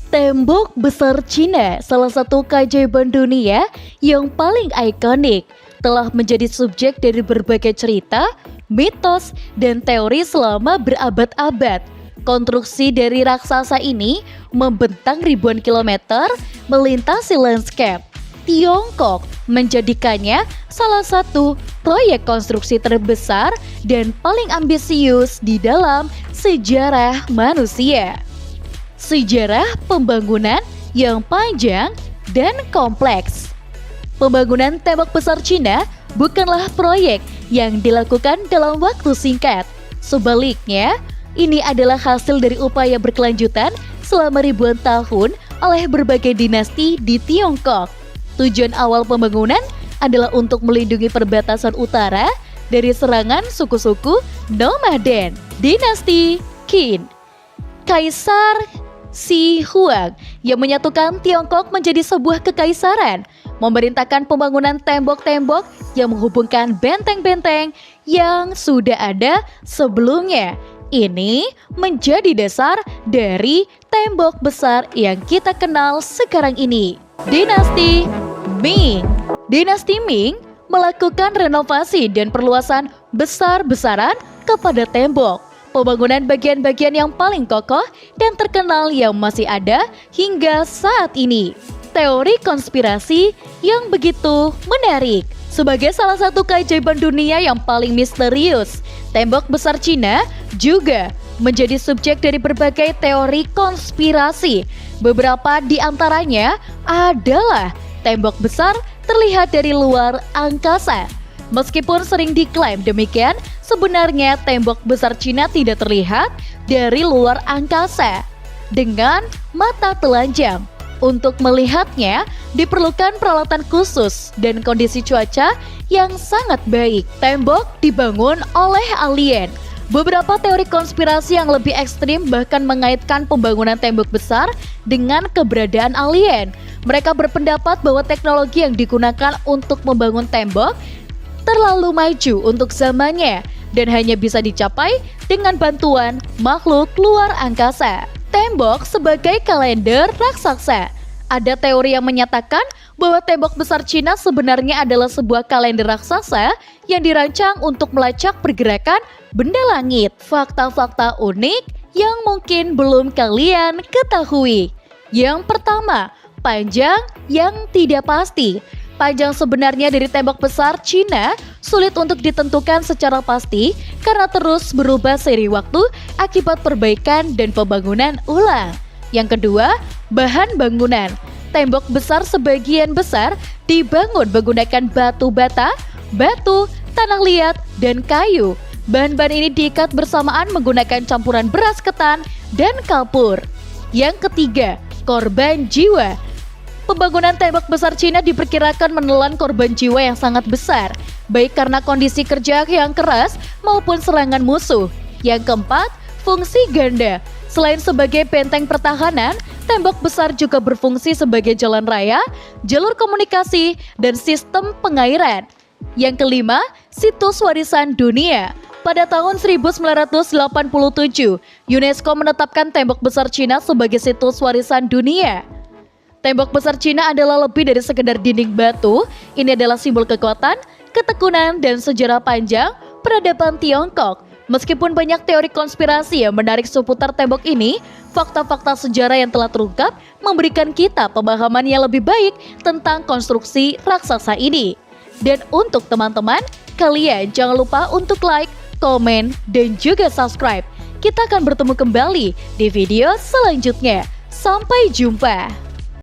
Tembok besar Cina, salah satu keajaiban dunia yang paling ikonik, telah menjadi subjek dari berbagai cerita, mitos, dan teori selama berabad-abad. Konstruksi dari raksasa ini membentang ribuan kilometer melintasi landscape Tiongkok, menjadikannya salah satu proyek konstruksi terbesar dan paling ambisius di dalam sejarah manusia. Sejarah pembangunan yang panjang dan kompleks. Pembangunan tembok besar Cina bukanlah proyek yang dilakukan dalam waktu singkat. Sebaliknya, ini adalah hasil dari upaya berkelanjutan selama ribuan tahun oleh berbagai dinasti di Tiongkok. Tujuan awal pembangunan adalah untuk melindungi perbatasan utara dari serangan suku-suku nomaden. Dinasti Qin, Kaisar Shi Huang yang menyatukan Tiongkok menjadi sebuah kekaisaran, memerintahkan pembangunan tembok-tembok yang menghubungkan benteng-benteng yang sudah ada sebelumnya. Ini menjadi dasar dari tembok besar yang kita kenal sekarang ini. Dinasti Ming. Dinasti Ming melakukan renovasi dan perluasan besar-besaran kepada tembok. Pembangunan bagian-bagian yang paling kokoh dan terkenal yang masih ada hingga saat ini. Teori konspirasi yang begitu menarik. Sebagai salah satu keajaiban dunia yang paling misterius, tembok besar Cina juga menjadi subjek dari berbagai teori konspirasi. Beberapa di antaranya adalah tembok besar terlihat dari luar angkasa. Meskipun sering diklaim demikian, sebenarnya tembok besar Cina tidak terlihat dari luar angkasa dengan mata telanjang. Untuk melihatnya, diperlukan peralatan khusus dan kondisi cuaca yang sangat baik. Tembok dibangun oleh alien. Beberapa teori konspirasi yang lebih ekstrim bahkan mengaitkan pembangunan tembok besar dengan keberadaan alien. Mereka berpendapat bahwa teknologi yang digunakan untuk membangun tembok terlalu maju untuk zamannya dan hanya bisa dicapai dengan bantuan makhluk luar angkasa. Tembok sebagai kalender raksasa. Ada teori yang menyatakan bahwa tembok besar Cina sebenarnya adalah sebuah kalender raksasa yang dirancang untuk melacak pergerakan benda langit. Fakta-fakta unik yang mungkin belum kalian ketahui. Yang pertama, panjang yang tidak pasti. Panjang sebenarnya dari tembok besar Cina sulit untuk ditentukan secara pasti karena terus berubah seiring waktu akibat perbaikan dan pembangunan ulang. Yang kedua, bahan bangunan. Tembok besar sebagian besar dibangun menggunakan batu bata, batu, tanah liat, dan kayu. Bahan-bahan ini diikat bersamaan menggunakan campuran beras ketan dan kapur. Yang ketiga, korban jiwa. Pembangunan tembok besar Cina diperkirakan menelan korban jiwa yang sangat besar, baik karena kondisi kerja yang keras maupun serangan musuh. Yang keempat, fungsi ganda. Selain sebagai benteng pertahanan, tembok besar juga berfungsi sebagai jalan raya, jalur komunikasi, dan sistem pengairan. Yang kelima, situs warisan dunia. Pada tahun 1987, UNESCO menetapkan tembok besar Cina sebagai situs warisan dunia. Tembok besar Cina adalah lebih dari sekedar dinding batu. Ini adalah simbol kekuatan, ketekunan, dan sejarah panjang peradaban Tiongkok. Meskipun banyak teori konspirasi yang menarik seputar tembok ini, fakta-fakta sejarah yang telah terungkap memberikan kita pemahaman yang lebih baik tentang konstruksi raksasa ini. Dan untuk teman-teman, kalian jangan lupa untuk like, komen, dan juga subscribe. Kita akan bertemu kembali di video selanjutnya. Sampai jumpa.